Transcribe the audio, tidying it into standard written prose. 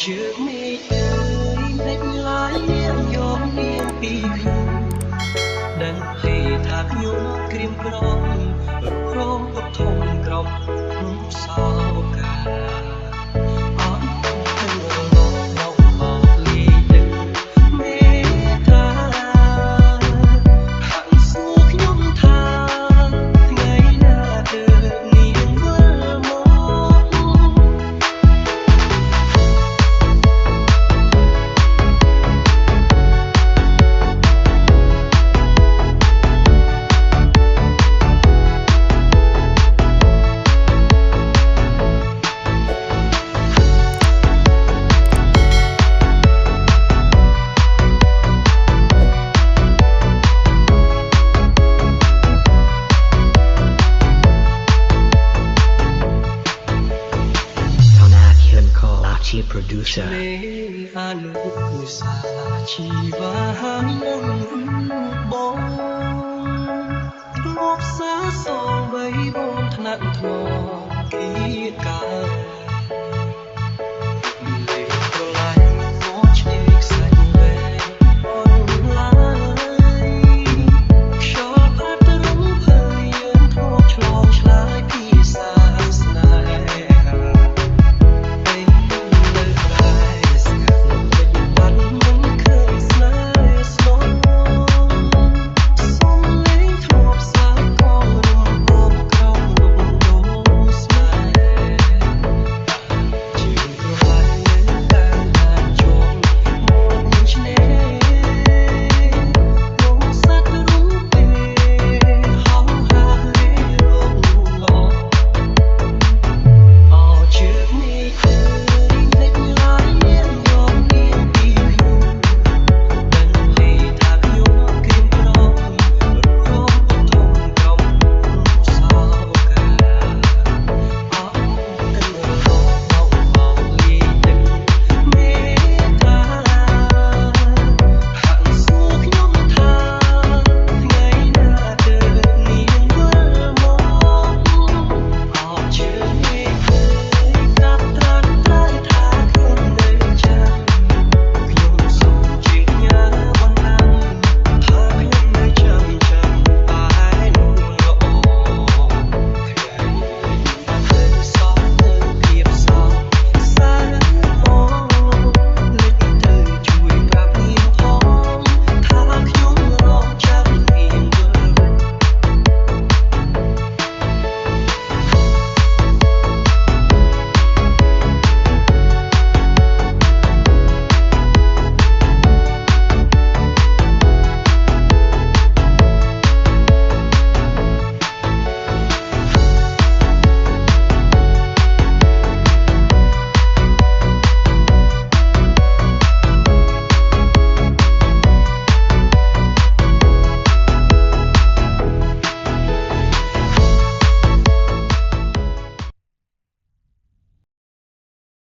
ជើងមេឃអើយលេចឡាយនាងយកនាងពីខ្ញុំដឹងទេថាខ្ញុំក្រៀមក្រំរំរងពុតធំក្រំសោកាអត់ទៅរងរងមកលីទឹកមេត្រាហាក់សួរខ្ញុំថាថ្ងៃណាទៅនាងវិលមក producer អាលោកឧស្សាហ៍ជីវ៉ានឹងបងធ្លាប់សាសងបីបងថ្នាក់ថ្នម